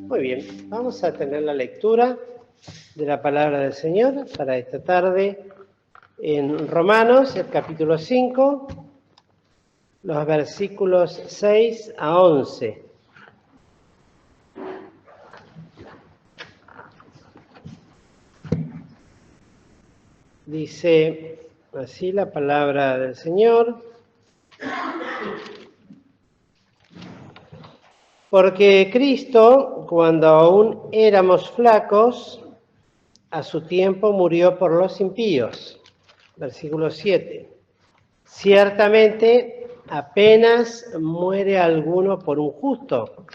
Muy bien, vamos a tener la lectura de la palabra del Señor para esta tarde en Romanos, el capítulo 5, los versículos 6 a 11. Dice así la palabra del Señor. Porque Cristo, cuando aún éramos flacos, a su tiempo murió por los impíos. Versículo 7. Ciertamente, apenas muere alguno por un justo.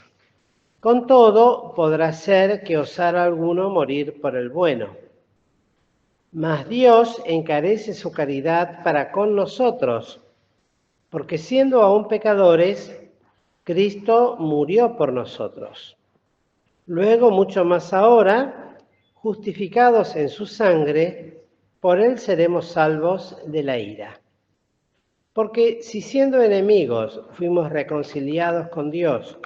Con todo, podrá ser que osara alguno morir por el bueno. Mas Dios encarece su caridad para con nosotros, porque siendo aún pecadores, Cristo murió por nosotros. Luego, mucho más ahora, justificados en su sangre, por él seremos salvos de la ira. Porque si siendo enemigos fuimos reconciliados con Dios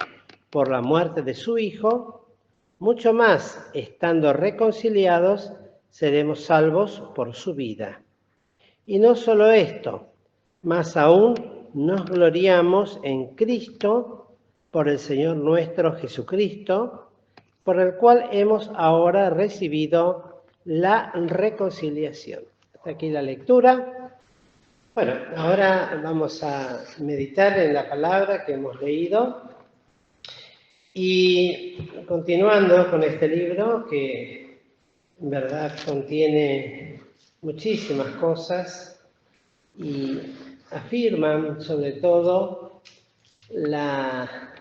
por la muerte de su Hijo, mucho más, estando reconciliados, seremos salvos por su vida. Y no solo esto, más aún nos gloriamos en Cristo por el Señor nuestro Jesucristo, por el cual hemos ahora recibido la reconciliación. Hasta aquí la lectura. Bueno, ahora vamos a meditar en la palabra que hemos leído y continuando con este libro que en verdad contiene muchísimas cosas y afirman sobre todo la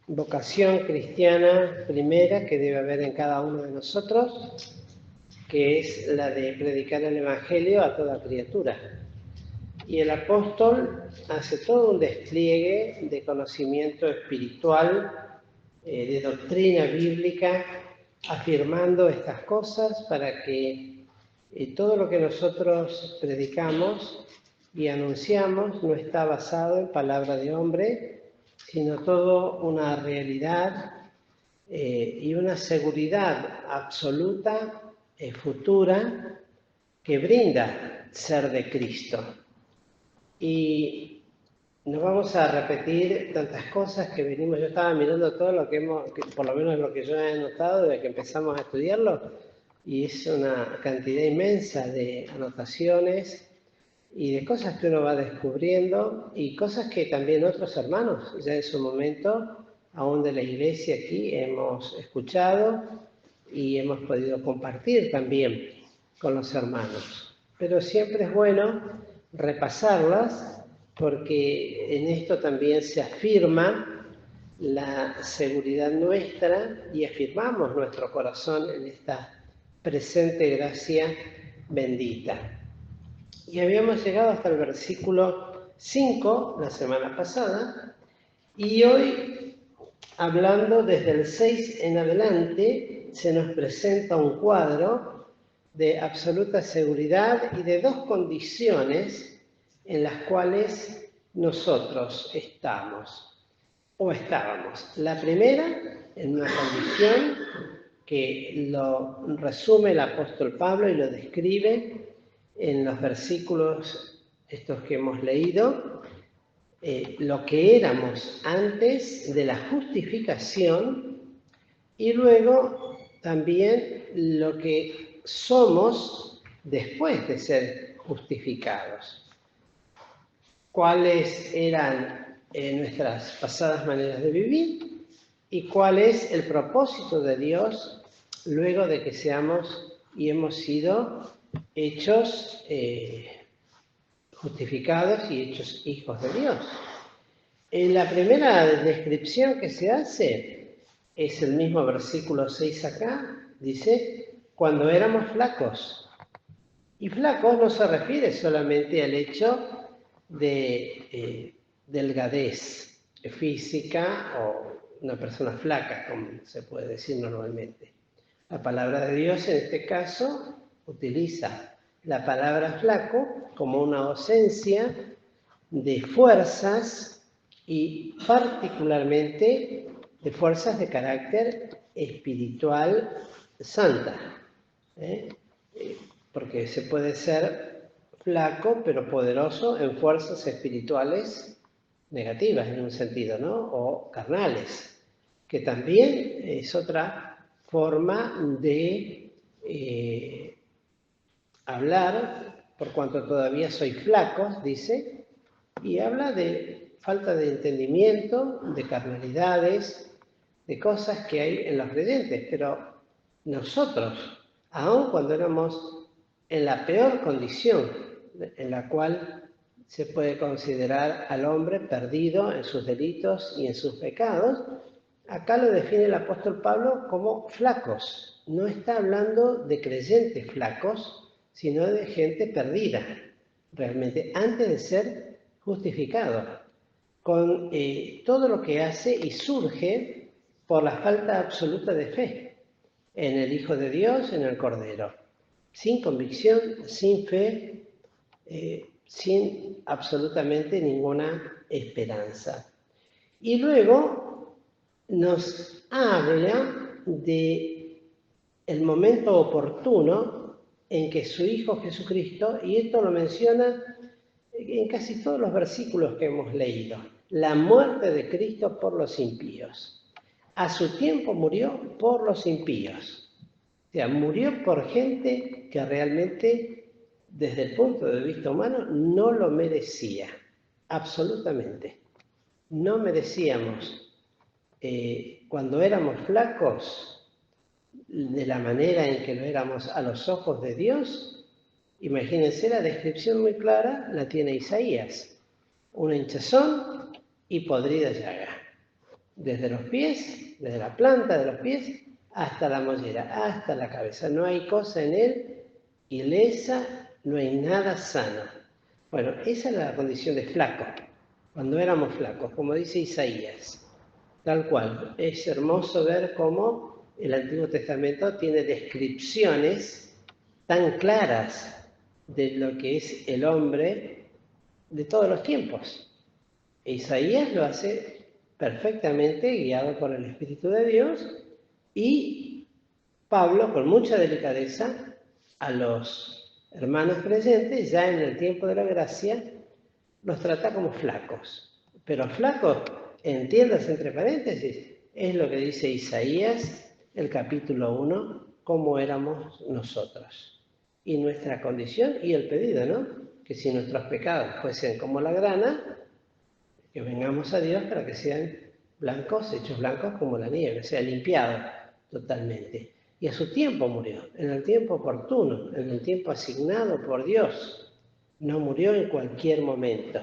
vocación cristiana primera que debe haber en cada uno de nosotros, que es la de predicar el Evangelio a toda criatura. Y el apóstol hace todo un despliegue de conocimiento espiritual, de doctrina bíblica, afirmando estas cosas para que todo lo que nosotros predicamos y anunciamos no está basado en palabra de hombre, sino todo una realidad y una seguridad absoluta futura que brinda ser de Cristo. Y no vamos a repetir tantas cosas que venimos. Yo estaba mirando todo lo que por lo menos lo que yo he anotado desde que empezamos a estudiarlo, y es una cantidad inmensa de anotaciones y de cosas que uno va descubriendo y cosas que también otros hermanos ya en su momento, aún de la iglesia aquí, hemos escuchado y hemos podido compartir también con los hermanos. Pero siempre es bueno repasarlas porque en esto también se afirma la seguridad nuestra y afirmamos nuestro corazón en esta presente gracia bendita. Y habíamos llegado hasta el versículo 5 la semana pasada, y hoy, hablando desde el 6 en adelante, se nos presenta un cuadro de absoluta seguridad y de dos condiciones en las cuales nosotros estamos o estábamos. La primera, en una condición que lo resume el apóstol Pablo y lo describe en los versículos estos que hemos leído, lo que éramos antes de la justificación y luego también lo que somos después de ser justificados. ¿Cuáles eran nuestras pasadas maneras de vivir y cuál es el propósito de Dios luego de que seamos y hemos sido hechos justificados y hechos hijos de Dios? En la primera descripción que se hace es el mismo versículo 6 acá, dice, cuando éramos flacos. Y flacos no se refiere solamente al hecho de delgadez física o una persona flaca, como se puede decir normalmente. La palabra de Dios en este caso utiliza la palabra flaco como una ausencia de fuerzas y particularmente de fuerzas de carácter espiritual santa. Porque se puede ser flaco pero poderoso en fuerzas espirituales negativas en un sentido, ¿no? O carnales, que también es otra forma de hablar, por cuanto todavía soy flaco, dice, y habla de falta de entendimiento, de carnalidades, de cosas que hay en los creyentes, pero nosotros, aun cuando éramos en la peor condición en la cual se puede considerar al hombre perdido en sus delitos y en sus pecados, acá lo define el apóstol Pablo como flacos. No está hablando de creyentes flacos, sino de gente perdida, realmente, antes de ser justificado, con todo lo que hace y surge por la falta absoluta de fe en el Hijo de Dios, en el Cordero. Sin convicción, sin fe, sin absolutamente ninguna esperanza. Y luego nos habla de el momento oportuno en que su Hijo Jesucristo, y esto lo menciona en casi todos los versículos que hemos leído, la muerte de Cristo por los impíos. A su tiempo murió por los impíos. O sea, murió por gente que realmente, desde el punto de vista humano, no lo merecía. Absolutamente. No merecíamos, cuando éramos flacos, de la manera en que lo éramos a los ojos de Dios. Imagínense, la descripción muy clara la tiene Isaías. Una hinchazón y podrida llaga. Desde los pies, desde la planta de los pies, hasta la mollera, hasta la cabeza. No hay cosa en él ilesa, no hay nada sano. Bueno, esa es la condición de flaco, cuando éramos flacos, como dice Isaías. Tal cual. Es hermoso ver cómo el Antiguo Testamento tiene descripciones tan claras de lo que es el hombre de todos los tiempos. Isaías lo hace perfectamente, guiado por el Espíritu de Dios, y Pablo, con mucha delicadeza, a los hermanos creyentes, ya en el tiempo de la gracia, los trata como flacos. Pero flacos, entiendas entre paréntesis, es lo que dice Isaías, el capítulo 1, cómo éramos nosotros. Y nuestra condición y el pedido, ¿no? Que si nuestros pecados fuesen como la grana, que vengamos a Dios para que sean blancos, hechos blancos como la nieve, sea limpiado totalmente. Y a su tiempo murió, en el tiempo oportuno, en el tiempo asignado por Dios. No murió en cualquier momento.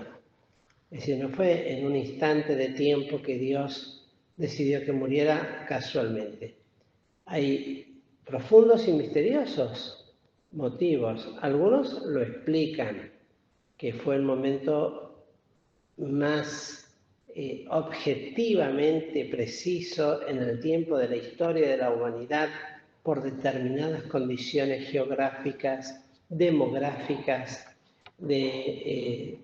Es decir, no fue en un instante de tiempo que Dios decidió que muriera casualmente. Hay profundos y misteriosos motivos. Algunos lo explican, que fue el momento más objetivamente preciso en el tiempo de la historia de la humanidad por determinadas condiciones geográficas, demográficas, de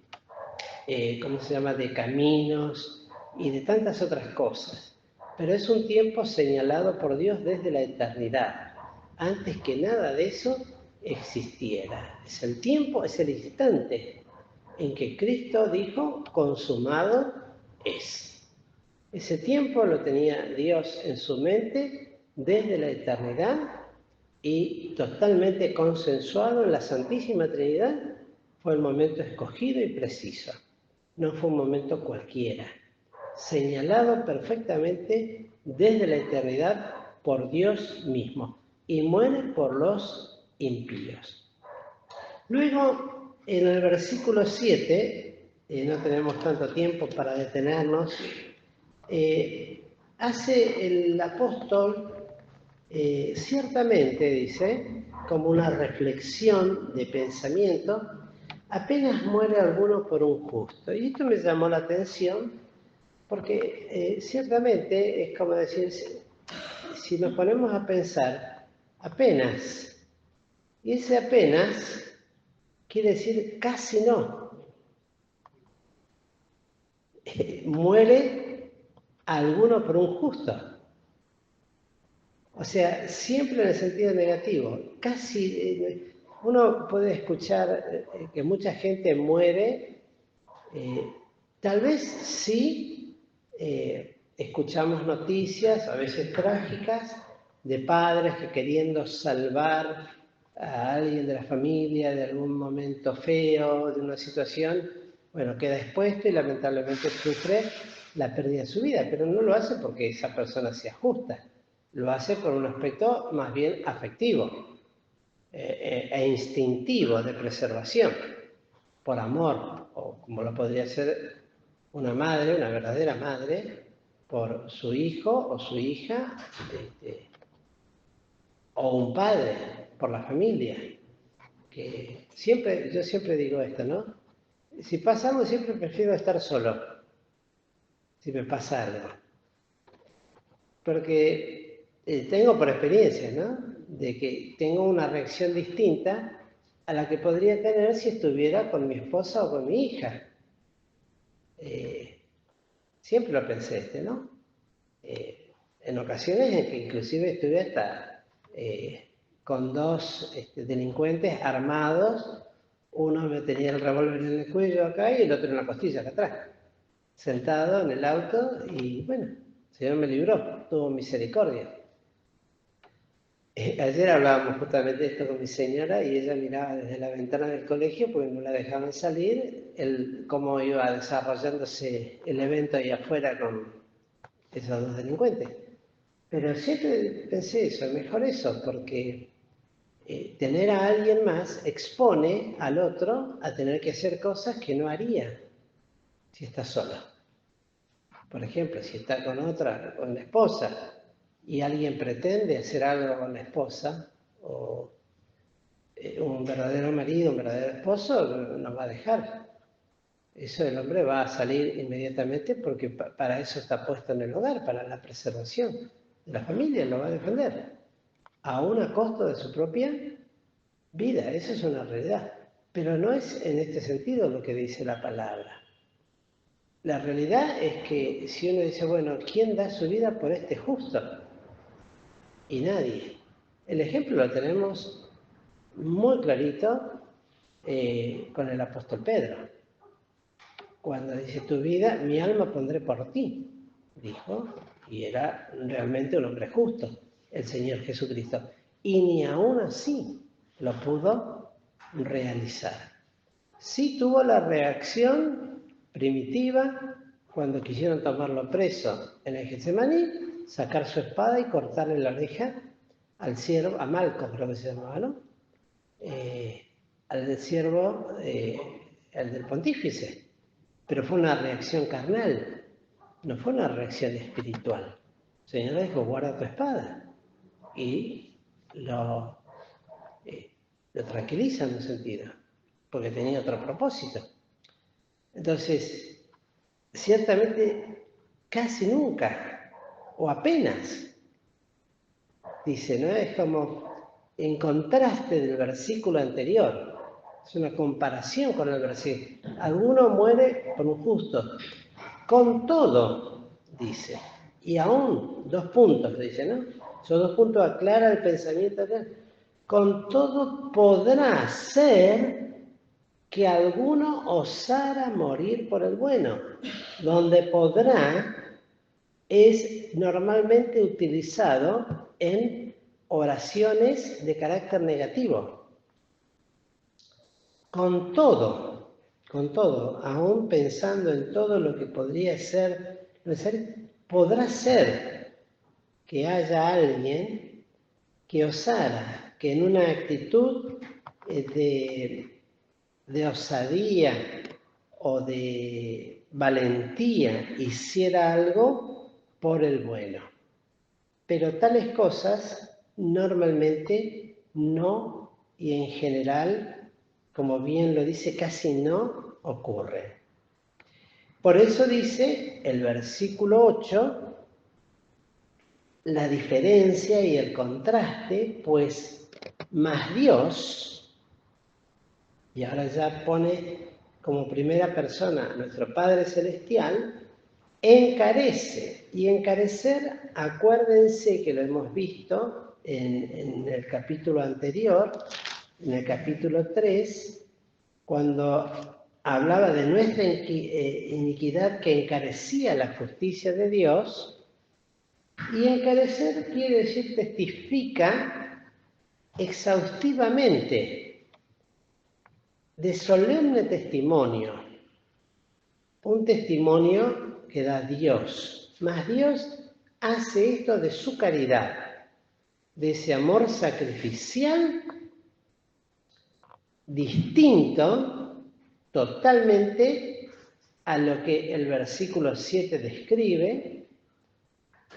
de caminos y de tantas otras cosas. Pero es un tiempo señalado por Dios desde la eternidad, antes que nada de eso existiera. Es el tiempo, es el instante en que Cristo dijo, consumado es. Ese tiempo lo tenía Dios en su mente desde la eternidad y totalmente consensuado en la Santísima Trinidad. Fue el momento escogido y preciso. No fue un momento cualquiera, señalado perfectamente desde la eternidad por Dios mismo, y muere por los impíos. Luego, en el versículo 7, no tenemos tanto tiempo para detenernos, hace el apóstol, ciertamente, dice, como una reflexión de pensamiento, apenas muere alguno por un justo. Y esto me llamó la atención porque ciertamente es como decir, si nos ponemos a pensar, apenas, y ese apenas quiere decir casi no. Muere a alguno por un justo. O sea, siempre en el sentido negativo. Casi uno puede escuchar que mucha gente muere. Tal vez sí escuchamos noticias, a veces trágicas, de padres que queriendo salvar a alguien de la familia de algún momento feo, de una situación, bueno, queda expuesto y lamentablemente sufre la pérdida de su vida, pero no lo hace porque esa persona sea justa, lo hace por un aspecto más bien afectivo e instintivo de preservación, por amor, o como lo podría ser una madre, una verdadera madre, por su hijo o su hija, o un padre, por la familia. Que siempre, yo siempre digo esto, ¿no? Si pasa algo, siempre prefiero estar solo, si me pasa algo. Porque tengo por experiencia, ¿no? De que tengo una reacción distinta a la que podría tener si estuviera con mi esposa o con mi hija. Siempre lo pensé, ¿no? En ocasiones en que inclusive estuve hasta con dos delincuentes armados, uno me tenía el revólver en el cuello acá y el otro en la costilla acá atrás, sentado en el auto y bueno, el Señor me libró, tuvo misericordia. Ayer hablábamos justamente de esto con mi señora y ella miraba desde la ventana del colegio porque no la dejaban salir, cómo iba desarrollándose el evento ahí afuera con esos dos delincuentes. Pero siempre pensé eso, mejor eso, porque tener a alguien más expone al otro a tener que hacer cosas que no haría si está solo. Por ejemplo, si está con con la esposa, y alguien pretende hacer algo con la esposa, o un verdadero marido, un verdadero esposo, no va a dejar. Eso el hombre va a salir inmediatamente porque para eso está puesto en el hogar, para la preservación de la familia, lo va a defender, aún a costo de su propia vida. Eso es una realidad. Pero no es en este sentido lo que dice la palabra. La realidad es que si uno dice, bueno, ¿quién da su vida por este justo? Y nadie. El ejemplo lo tenemos muy clarito con el apóstol Pedro. Cuando dice, tu vida, mi alma pondré por ti, dijo, y era realmente un hombre justo, el Señor Jesucristo. Y ni aún así lo pudo realizar. Sí tuvo la reacción primitiva cuando quisieron tomarlo preso en el Getsemaní, sacar su espada y cortarle la oreja al siervo, a Malco creo que se llamaba, ¿no? Al siervo, al del pontífice. Pero fue una reacción carnal, no fue una reacción espiritual. El Señor dijo, guarda tu espada. Y lo tranquiliza en un sentido, porque tenía otro propósito. Entonces, ciertamente, casi nunca, o apenas, dice, ¿no? Es como en contraste del versículo anterior. Es una comparación con el versículo. Alguno muere por un justo. Con todo, dice. Y aún, dos puntos, dice, ¿no? Esos dos puntos aclara el pensamiento. Con todo podrá ser que alguno osara morir por el bueno. Donde podrá es normalmente utilizado en oraciones de carácter negativo. Con todo, aún pensando en todo lo que podría ser, podrá ser que haya alguien que osara, que en una actitud de osadía o de valentía hiciera algo por el bueno. Pero tales cosas normalmente no, y en general, como bien lo dice, casi no ocurren. Por eso dice el versículo 8, la diferencia y el contraste, pues más Dios, y ahora ya pone como primera persona a nuestro Padre Celestial, encarece. Y encarecer, acuérdense que lo hemos visto en el capítulo anterior, en el capítulo 3, cuando hablaba de nuestra iniquidad que encarecía la justicia de Dios. Y encarecer quiere decir testifica exhaustivamente, de solemne testimonio, un testimonio que da Dios, mas Dios hace esto de su caridad, de ese amor sacrificial distinto totalmente a lo que el versículo 7 describe,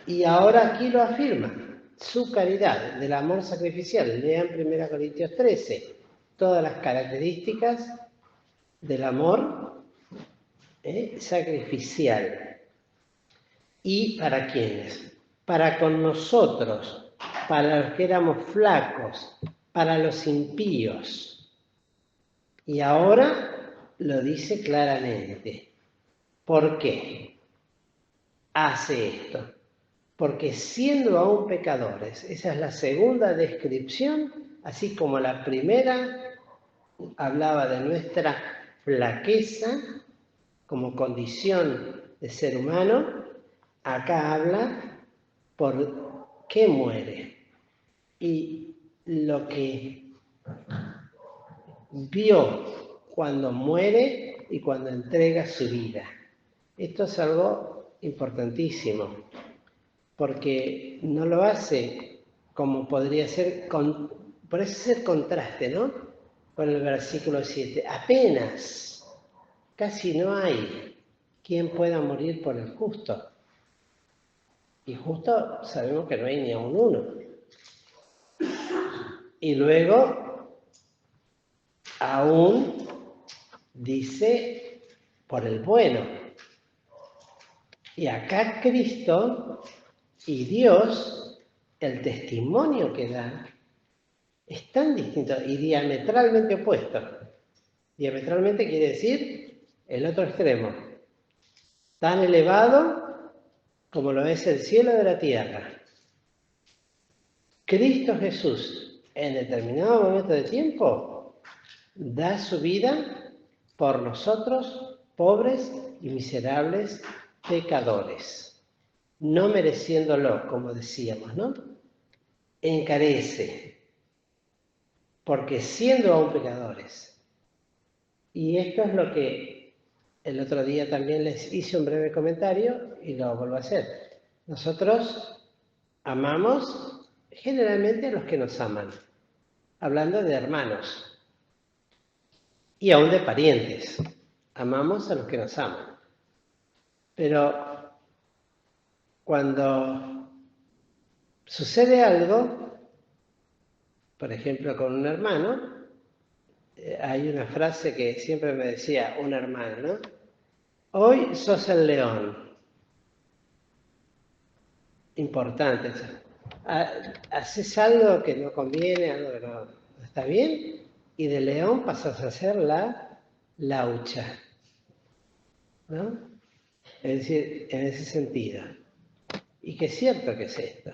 y ahora aquí lo afirma, su caridad, del amor sacrificial. Lean 1 Corintios 13, todas las características del amor sacrificial. ¿Y para quiénes? Para con nosotros, para los que éramos flacos, para los impíos. Y ahora lo dice claramente. ¿Por qué hace esto? Porque siendo aún pecadores, esa es la segunda descripción, así como la primera hablaba de nuestra flaqueza como condición de ser humano, acá habla por qué muere y lo que vio cuando muere y cuando entrega su vida. Esto es algo importantísimo, porque no lo hace como podría ser, por eso es el contraste, ¿no? Con el versículo 7. Apenas, casi no hay quien pueda morir por el justo. Y justo sabemos que no hay ni a un uno. Y luego, aún dice por el bueno. Y acá Cristo y Dios, el testimonio que da, es tan distinto y diametralmente opuesto. Diametralmente quiere decir el otro extremo. Tan elevado como lo es el cielo de la tierra. Cristo Jesús, en determinado momento de tiempo, da su vida por nosotros, pobres y miserables pecadores, no mereciéndolo, como decíamos, ¿no? Encarece, porque siendo aún pecadores. Y esto es lo que el otro día también les hice un breve comentario y lo vuelvo a hacer. Nosotros amamos generalmente a los que nos aman, hablando de hermanos y aún de parientes. Amamos a los que nos aman. Pero cuando sucede algo, por ejemplo con un hermano, hay una frase que siempre me decía un hermano, ¿no? Hoy sos el león. Importante. Haces algo que no conviene, algo que no está bien, y de león pasas a ser la laucha, ¿no? Es decir, en ese sentido. Y que es cierto que es esto,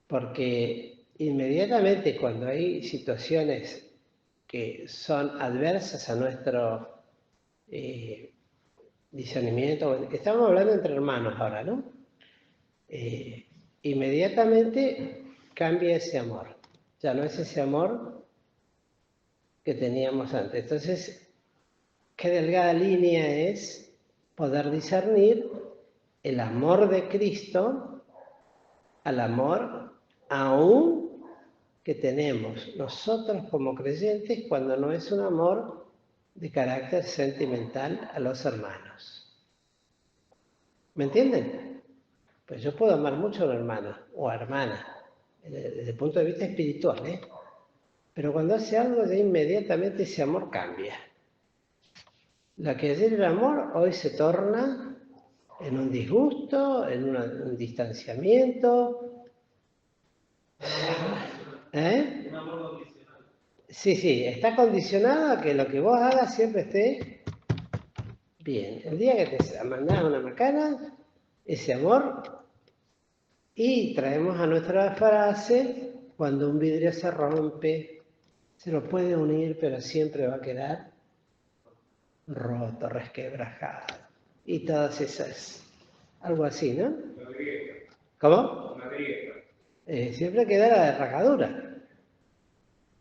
porque inmediatamente cuando hay situaciones que son adversas a nuestro discernimiento, estamos hablando entre hermanos ahora, ¿no? Inmediatamente cambia ese amor. Ya no es ese amor que teníamos antes. Entonces, qué delgada línea es poder discernir el amor de Cristo al amor aún que tenemos nosotros como creyentes cuando no es un amor de carácter sentimental a los hermanos. ¿Me entienden? Pues yo puedo amar mucho a un hermano o a hermana, desde el punto de vista espiritual, ¿eh? Pero cuando hace algo, ya inmediatamente ese amor cambia. Lo que ayer era amor, hoy se torna en un disgusto, en un distanciamiento. ¿Eh? Sí, está condicionado a que lo que vos hagas siempre esté Bien, el día que te mandás una macana, ese amor, y traemos a nuestra frase, cuando un vidrio se rompe, se lo puede unir, pero siempre va a quedar roto, resquebrajado. Y todas esas, algo así, ¿no? ¿Cómo? Siempre queda la derracadura.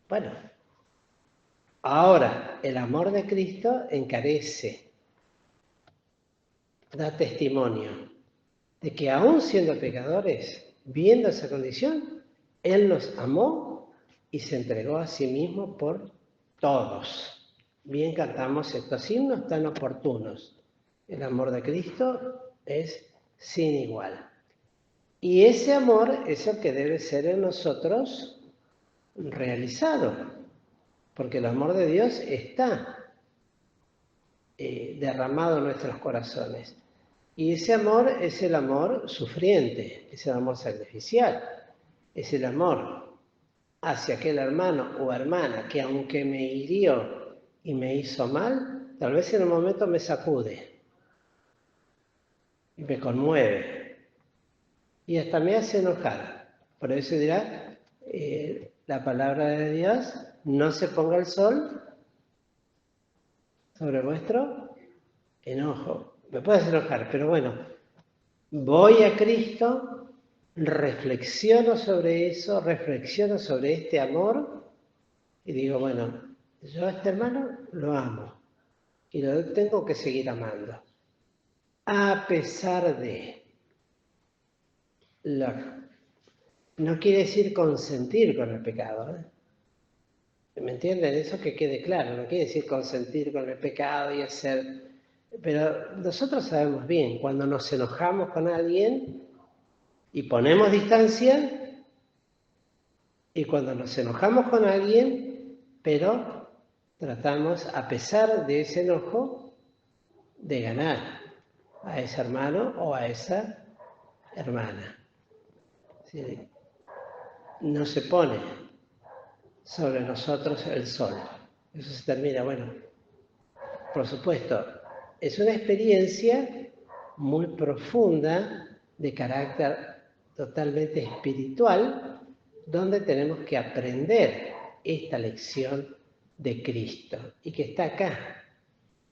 Bueno, ahora el amor de Cristo encarece, da testimonio de que aún siendo pecadores, viendo esa condición, Él nos amó y se entregó a sí mismo por todos. Bien cantamos estos himnos tan oportunos. El amor de Cristo es sin igual. Y ese amor es el que debe ser en nosotros realizado, porque el amor de Dios está derramado en nuestros corazones. Y ese amor es el amor sufriente, es el amor sacrificial, es el amor hacia aquel hermano o hermana que aunque me hirió y me hizo mal, tal vez en un momento me sacude y me conmueve y hasta me hace enojar. Por eso dirá la palabra de Dios, no se ponga el sol sobre vuestro enojo. Me puede hacer enojar, pero bueno, voy a Cristo, reflexiono sobre eso, reflexiono sobre este amor y digo, bueno, yo a este hermano lo amo y lo tengo que seguir amando. A pesar de... No quiere decir consentir con el pecado, ¿eh? ¿Me entienden? Eso que quede claro, no quiere decir consentir con el pecado y hacer... Pero nosotros sabemos bien, cuando nos enojamos con alguien y ponemos distancia, y cuando nos enojamos con alguien, pero tratamos, a pesar de ese enojo, de ganar a ese hermano o a esa hermana. ¿Sí? No se pone sobre nosotros el sol. Eso se termina, bueno, por supuesto, es una experiencia muy profunda de carácter totalmente espiritual, donde tenemos que aprender esta lección de Cristo y que está acá,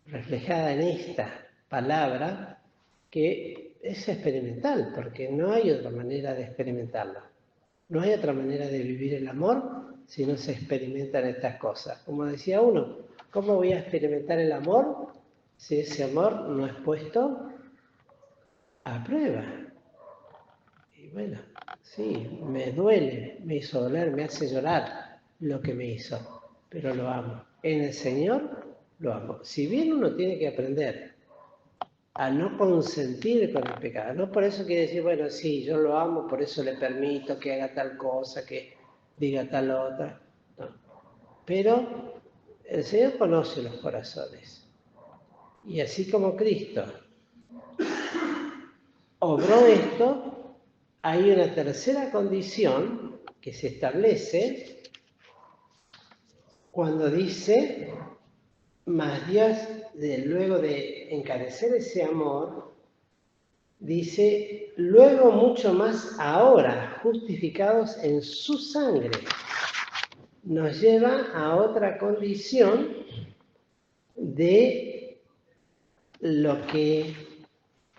reflejada en esta palabra que es experimental, porque no hay otra manera de experimentarlo. No hay otra manera de vivir el amor si no se experimentan estas cosas. Como decía uno, ¿cómo voy a experimentar el amor si ese amor no es puesto a prueba? Y bueno, sí, me duele, me hizo doler, me hace llorar lo que me hizo, pero lo amo. En el Señor lo amo. Si bien uno tiene que aprender a no consentir con el pecado, no por eso quiere decir, bueno, sí, yo lo amo, por eso le permito que haga tal cosa, que diga tal otra. No. Pero el Señor conoce los corazones. Y así como Cristo obró esto, hay una tercera condición que se establece cuando dice, mas Dios, luego de encarecer ese amor, dice, luego mucho más ahora, justificados en su sangre, nos lleva a otra condición de lo que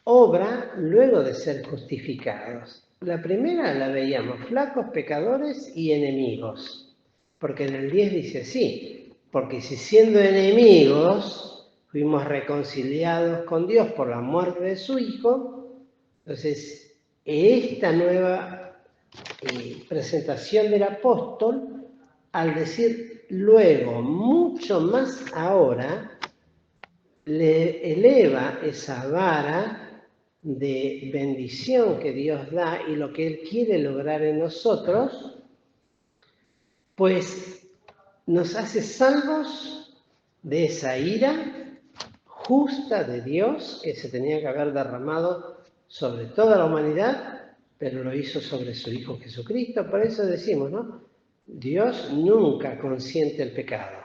obra luego de ser justificados. La primera la veíamos, flacos, pecadores y enemigos, porque en el 10 dice así, porque si siendo enemigos fuimos reconciliados con Dios por la muerte de su Hijo, entonces esta nueva presentación del apóstol, al decir luego, mucho más ahora, le eleva esa vara de bendición que Dios da y lo que Él quiere lograr en nosotros, pues nos hace salvos de esa ira justa de Dios que se tenía que haber derramado sobre toda la humanidad, pero lo hizo sobre su Hijo Jesucristo. Por eso decimos, ¿no? Dios nunca consiente el pecado.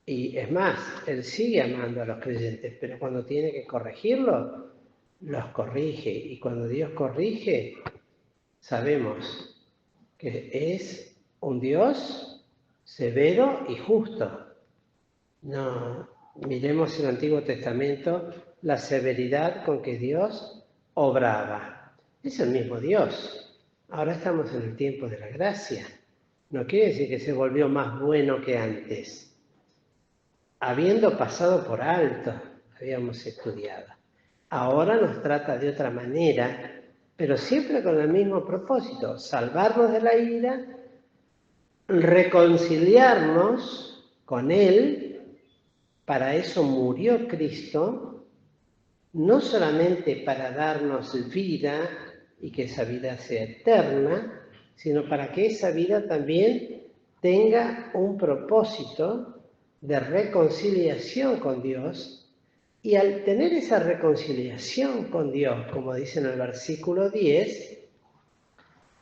Y es más, Él sigue amando a los creyentes, pero cuando tiene que corregirlos, los corrige. Y cuando Dios corrige, sabemos que es un Dios severo y justo. No, miremos el Antiguo Testamento, la severidad con que Dios obraba. Es el mismo Dios. Ahora estamos en el tiempo de la gracia. No quiere decir que se volvió más bueno que antes. Habiendo pasado por alto, habíamos estudiado. Ahora nos trata de otra manera, pero siempre con el mismo propósito, salvarnos de la ira, reconciliarnos con Él. Para eso murió Cristo, no solamente para darnos vida y que esa vida sea eterna, sino para que esa vida también tenga un propósito de reconciliación con Dios. Y al tener esa reconciliación con Dios, como dice en el versículo 10,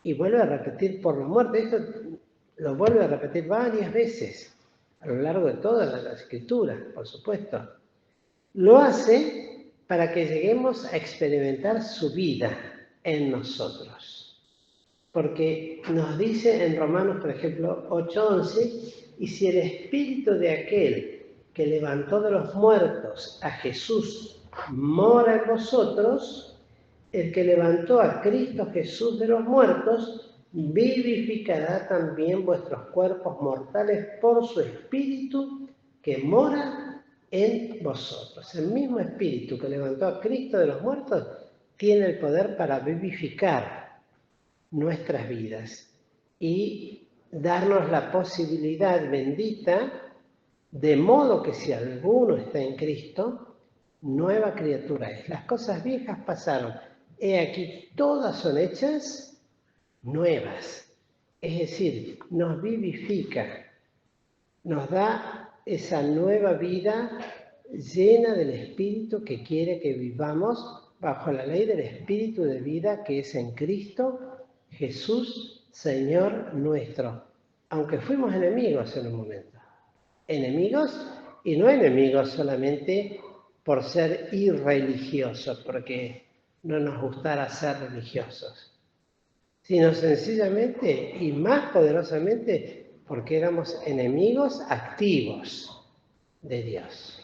y vuelve a repetir por la muerte, esto lo vuelve a repetir varias veces a lo largo de toda la escritura, por supuesto. Lo hace para que lleguemos a experimentar su vida en nosotros. Porque nos dice en Romanos, por ejemplo, 8:11, y si el espíritu de aquel que levantó de los muertos a Jesús mora en vosotros, el que levantó a Cristo Jesús de los muertos, vivificará también vuestros cuerpos mortales por su espíritu que mora en vosotros. El mismo espíritu que levantó a Cristo de los muertos tiene el poder para vivificar nuestras vidas y darnos la posibilidad bendita, de modo que si alguno está en Cristo, nueva criatura es. Las cosas viejas pasaron. He aquí, todas son hechas nuevas. Es decir, nos vivifica, nos da esa nueva vida llena del Espíritu que quiere que vivamos bajo la ley del Espíritu de vida que es en Cristo Jesús, Señor nuestro. Aunque fuimos enemigos en un momento. Enemigos, y no enemigos solamente por ser irreligiosos, porque no nos gustara ser religiosos, sino sencillamente y más poderosamente porque éramos enemigos activos de Dios.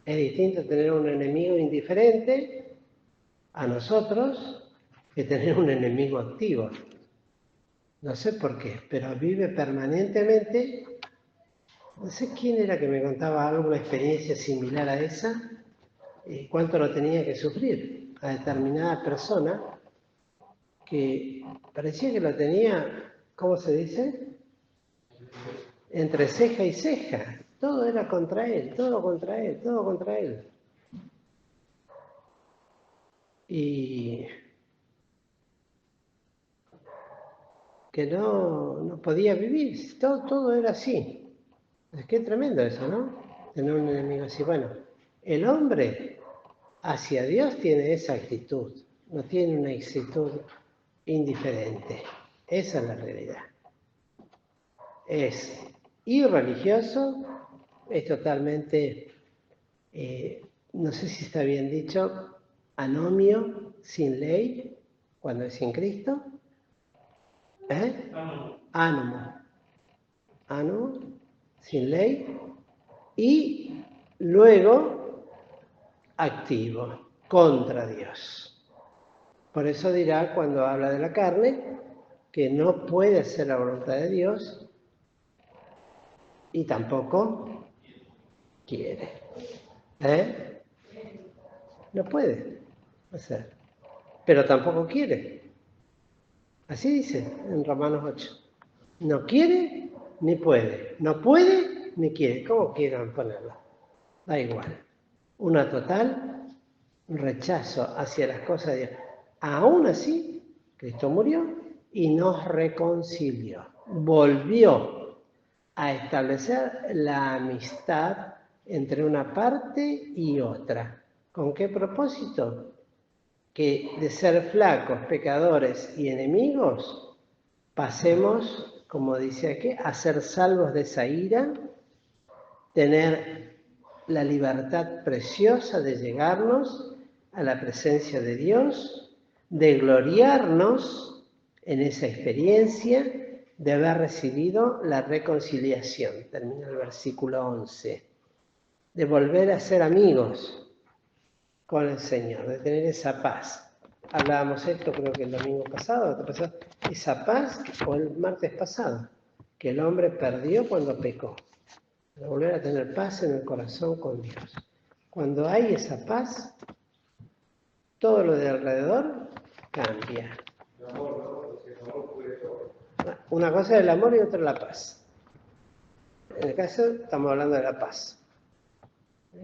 Es distinto tener un enemigo indiferente a nosotros que tener un enemigo activo. No sé por qué, pero vive permanentemente. No sé quién era que me contaba alguna experiencia similar a esa, cuánto lo tenía que sufrir a determinada persona que parecía que lo tenía, ¿cómo se dice? Entre ceja y ceja. Todo era contra él, todo contra él, todo contra él. Y que no podía vivir, todo era así. Es que tremendo eso, ¿no? Tener un enemigo así. Bueno, el hombre hacia Dios tiene esa actitud, no tiene una actitud indiferente. Esa es la realidad. Es irreligioso, es totalmente, no sé si está bien dicho, anomio, sin ley, cuando es sin Cristo. Ánomo, sin ley, y luego activo, contra Dios. Por eso dirá cuando habla de la carne que no puede hacer la voluntad de Dios y tampoco quiere. No puede hacer, pero tampoco quiere. Así dice en Romanos 8. No quiere ni puede. No puede ni quiere. ¿Cómo quieran ponerlo? Da igual. Una total rechazo hacia las cosas de Dios. Aún así, Cristo murió y nos reconcilió. Volvió a establecer la amistad entre una parte y otra. ¿Con qué propósito? Que de ser flacos, pecadores y enemigos, pasemos, como dice aquí, a ser salvos de esa ira tener la libertad preciosa de llegarnos a la presencia de Dios, de gloriarnos en esa experiencia de haber recibido la reconciliación, termina el versículo 11, de volver a ser amigos con el Señor, de tener esa paz. Hablábamos esto creo que el domingo pasado, esa paz, o el martes pasado, que el hombre perdió cuando pecó. De volver a tener paz en el corazón con Dios. Cuando hay esa paz, todo lo de alrededor cambia. Una cosa es el amor y otra la paz. En el caso estamos hablando de la paz.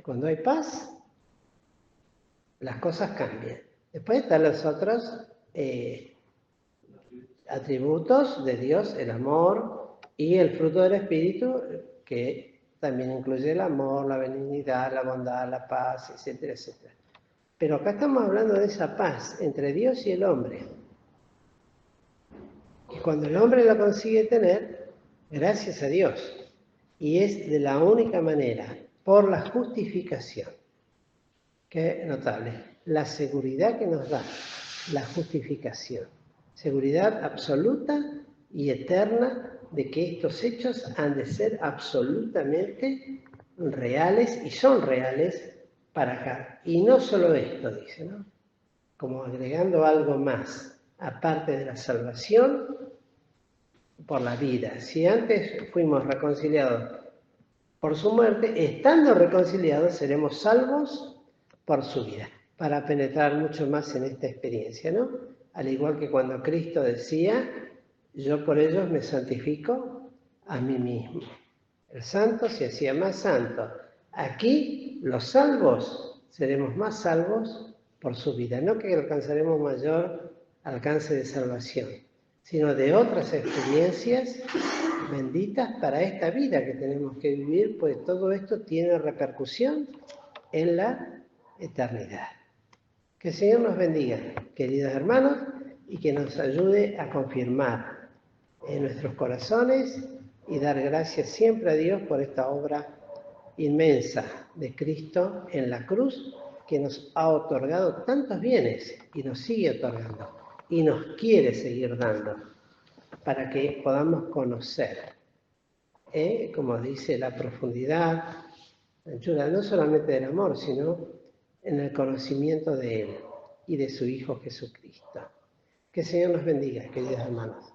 Cuando hay paz, las cosas cambian. Después están los otros atributos de Dios, el amor y el fruto del Espíritu, que también incluye el amor, la benignidad, la bondad, la paz, etcétera, etcétera. Pero acá estamos hablando de esa paz entre Dios y el hombre. Y cuando el hombre la consigue tener, gracias a Dios. Y es de la única manera, por la justificación. Qué notable. La seguridad que nos da la justificación. Seguridad absoluta y eterna de que estos hechos han de ser absolutamente reales y son reales para acá. Y no solo esto, dice, ¿no? Como agregando algo más, aparte de la salvación, por la vida. Si antes fuimos reconciliados por su muerte, estando reconciliados seremos salvos por su vida, para penetrar mucho más en esta experiencia, ¿no? Al igual que cuando Cristo decía, yo por ellos me santifico a mí mismo. El santo se hacía más santo. Aquí, los salvos, seremos más salvos por su vida. No que alcanzaremos mayor alcance de salvación, sino de otras experiencias benditas para esta vida que tenemos que vivir, pues todo esto tiene repercusión en la eternidad. Que el Señor nos bendiga, queridos hermanos, y que nos ayude a confirmar en nuestros corazones y dar gracias siempre a Dios por esta obra inmensa de Cristo en la cruz, que nos ha otorgado tantos bienes y nos sigue otorgando y nos quiere seguir dando para que podamos conocer, como dice, la profundidad, la anchura, no solamente del amor, sino en el conocimiento de Él y de su Hijo Jesucristo. Que el Señor nos bendiga, queridos hermanos.